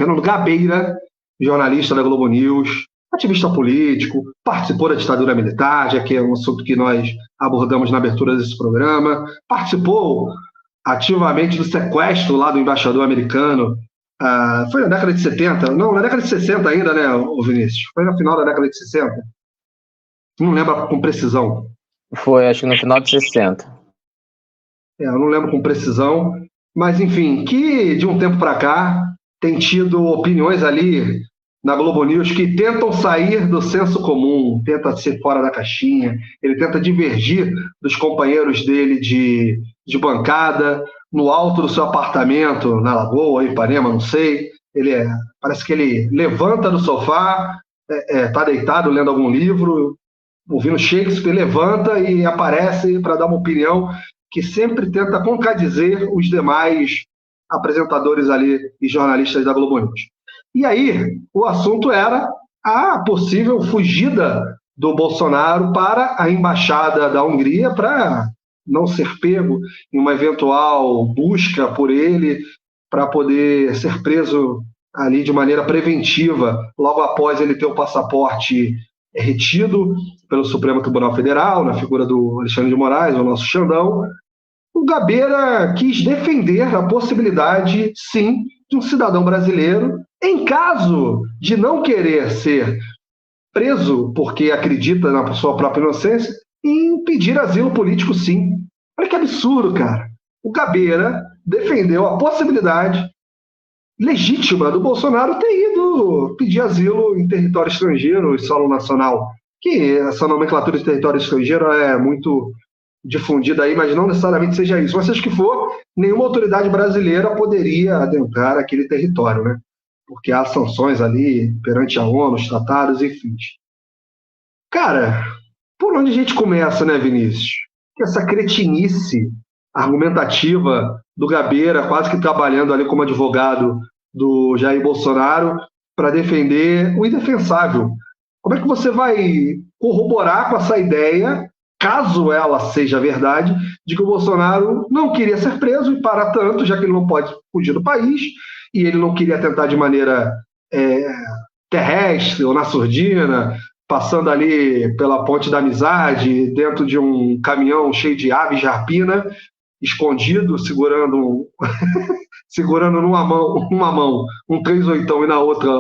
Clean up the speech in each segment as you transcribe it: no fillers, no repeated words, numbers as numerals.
Fernando Gabeira, jornalista da Globo News, ativista político, participou da ditadura militar, já que é um assunto que nós abordamos na abertura desse programa, participou ativamente do sequestro lá do embaixador americano. Foi na década de 70, não, na década de 60 ainda, né, Vinícius? Foi no final da década de 60. Não lembro com precisão. Foi, acho que no final de 60. Eu não lembro com precisão, mas enfim, que de um tempo para cá tem tido opiniões ali na Globo News que tentam sair do senso comum, tenta ser fora da caixinha, ele tenta divergir dos companheiros dele de bancada, no alto do seu apartamento, na Lagoa, em Ipanema, não sei, parece que ele levanta do sofá, está deitado lendo algum livro, ouvindo Shakespeare, levanta e aparece para dar uma opinião que sempre tenta contradizer os demais apresentadores ali e jornalistas da Globo News. E aí, o assunto era a possível fugida do Bolsonaro para a embaixada da Hungria para não ser pego em uma eventual busca por ele para poder ser preso ali de maneira preventiva logo após ele ter o passaporte retido pelo Supremo Tribunal Federal, na figura do Alexandre de Moraes, o nosso Xandão. O Gabeira quis defender a possibilidade, sim, de um cidadão brasileiro, em caso de não querer ser preso porque acredita na sua própria inocência, em pedir asilo político, sim. Olha que absurdo, cara. O Gabeira defendeu a possibilidade legítima do Bolsonaro ter ido pedir asilo em território estrangeiro e solo nacional, que essa nomenclatura de território estrangeiro é muito difundida aí, mas não necessariamente seja isso. Mas seja que for, nenhuma autoridade brasileira poderia adentrar aquele território, né? Porque há sanções ali perante a ONU, os tratados, enfim. Cara, por onde a gente começa, né, Vinícius? Essa cretinice argumentativa do Gabeira, quase que trabalhando ali como advogado do Jair Bolsonaro para defender o indefensável. Como é que você vai corroborar com essa ideia, caso ela seja verdade, de que o Bolsonaro não queria ser preso e para tanto, já que ele não pode fugir do país, e ele não queria tentar de maneira terrestre ou na surdina, passando ali pela Ponte da Amizade, dentro de um caminhão cheio de aves de rapina, escondido, segurando numa mão um 38 e na outra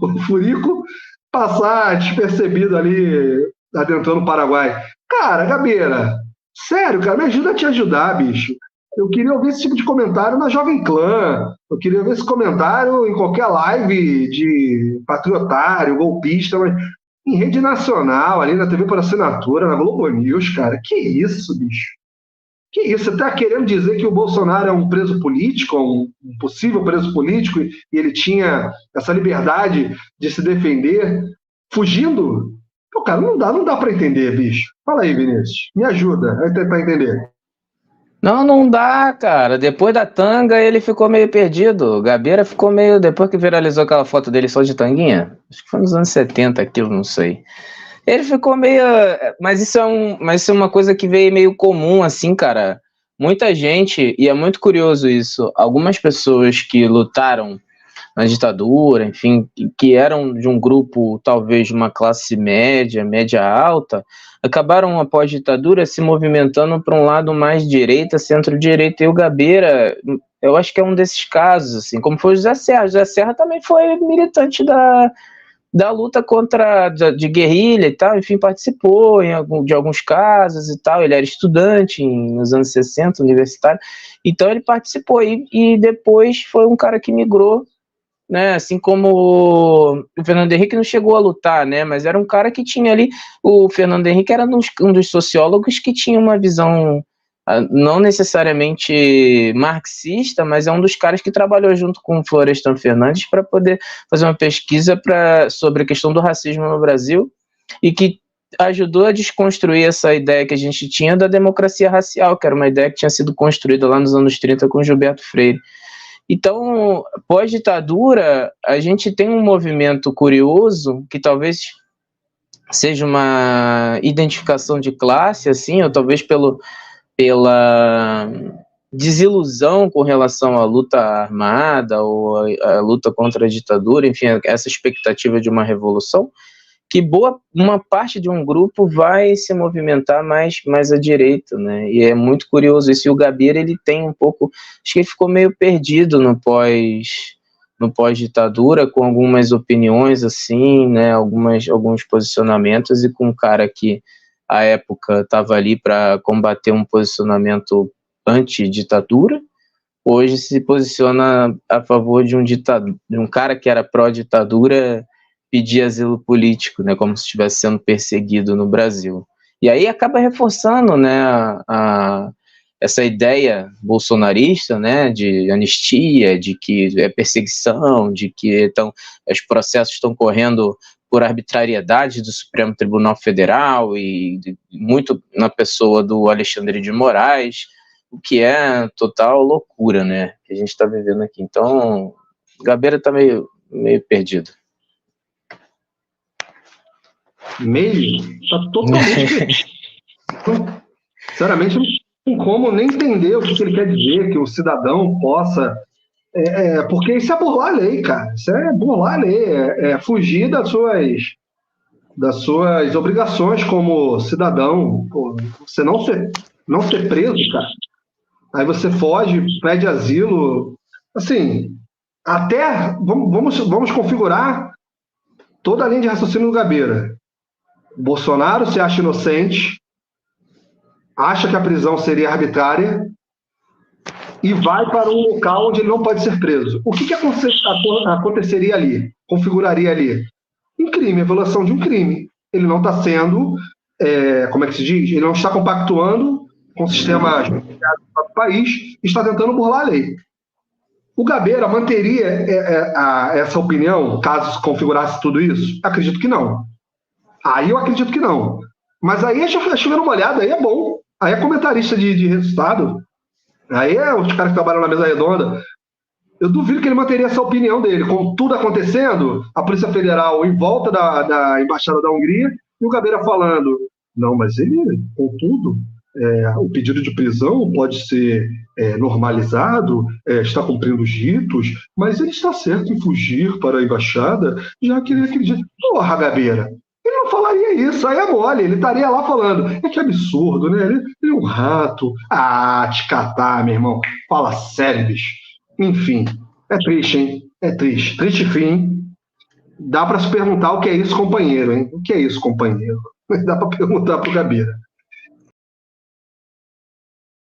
o furico, passar despercebido ali, adentrando o Paraguai. Cara, Gabeira, sério, cara, me ajuda a te ajudar, bicho. Eu queria ouvir esse tipo de comentário na Jovem Clã, eu queria ver esse comentário em qualquer live de patriotário, golpista, mas em rede nacional, ali na TV por assinatura, na Globo News, cara, que isso, bicho? Que isso? Você está querendo dizer que o Bolsonaro é um preso político, um possível preso político, e ele tinha essa liberdade de se defender fugindo? Pô, cara, não dá para entender, bicho. Fala aí, Vinícius. Me ajuda a tentar entender. Não dá, cara. Depois da tanga, ele ficou meio perdido. O Gabeira ficou meio... Depois que viralizou aquela foto dele só de tanguinha, acho que foi nos anos 70 aquilo, não sei. Ele ficou meio... Mas isso é uma coisa que veio meio comum, assim, cara. Muita gente, e é muito curioso isso, algumas pessoas que lutaram na ditadura, enfim, que eram de um grupo, talvez, de uma classe média, média alta, acabaram, após a ditadura, se movimentando para um lado mais direita, centro-direita, e o Gabeira, eu acho que é um desses casos, assim, como foi o José Serra. O José Serra também foi militante da luta de guerrilha e tal, enfim, participou de alguns casos e tal, ele era estudante nos anos 60, universitário, então ele participou, e depois foi um cara que migrou, né, assim como o Fernando Henrique não chegou a lutar, né, mas era um cara que tinha ali, o Fernando Henrique era um dos sociólogos que tinha uma visão não necessariamente marxista, mas é um dos caras que trabalhou junto com o Florestan Fernandes para poder fazer uma pesquisa sobre a questão do racismo no Brasil, e que ajudou a desconstruir essa ideia que a gente tinha da democracia racial, que era uma ideia que tinha sido construída lá nos anos 30 com Gilberto Freire. Então, pós-ditadura, a gente tem um movimento curioso, que talvez seja uma identificação de classe, assim, ou talvez desilusão com relação à luta armada ou à luta contra a ditadura, enfim, essa expectativa de uma revolução, que uma parte de um grupo vai se movimentar mais à direita, né? E é muito curioso isso. E o Gabeira, ele tem um pouco, acho que ele ficou meio perdido no pós-ditadura, com algumas opiniões assim, né? Alguns posicionamentos, e com um cara que à época estava ali para combater um posicionamento anti-ditadura, hoje se posiciona a favor de um cara que era pró-ditadura, pedir asilo político, né, como se estivesse sendo perseguido no Brasil. E aí acaba reforçando, né, essa ideia bolsonarista, né, de anistia, de que é perseguição, de que os processos estão correndo por arbitrariedade do Supremo Tribunal Federal e muito na pessoa do Alexandre de Moraes, o que é total loucura, né, que a gente está vivendo aqui. Então, Gabeira está meio perdido. Está totalmente sinceramente, não tem como nem entender o que ele quer dizer, que o cidadão possa... porque isso é burlar a lei, cara. Isso é burlar a lei, é fugir das suas obrigações como cidadão. Pô, você não ser preso, cara. Aí você foge, pede asilo. Assim, até... Vamos configurar toda a linha de raciocínio do Gabeira. Bolsonaro se acha inocente, acha que a prisão seria arbitrária e vai para um local onde ele não pode ser preso. O que aconteceria ali? Configuraria ali? Um crime, a violação de um crime. Ele não está sendo, como é que se diz? Ele não está compactuando com o sistema judiciário do país e está tentando burlar a lei. O Gabeira manteria essa opinião caso se configurasse tudo isso? Acredito que não. Aí eu acredito que não. Mas aí é chovendo molhado, aí é bom. Aí é comentarista de resultado. Aí é os caras que trabalham na mesa redonda. Eu duvido que ele manteria essa opinião dele. Com tudo acontecendo, a Polícia Federal em volta da Embaixada da Hungria e o Gabeira falando, não, mas ele, contudo, o pedido de prisão pode ser normalizado, está cumprindo os ritos, mas ele está certo em fugir para a Embaixada, já que ele acredita. Porra, Gabeira! Ele não falaria isso, aí é mole, ele estaria lá falando, que absurdo, né? Ele é um rato. Te catar, meu irmão. Fala sério, bicho. Enfim, é triste, hein? É triste. Triste fim. Dá para se perguntar o que é isso, companheiro, hein? O que é isso, companheiro? Dá para perguntar pro Gabeira.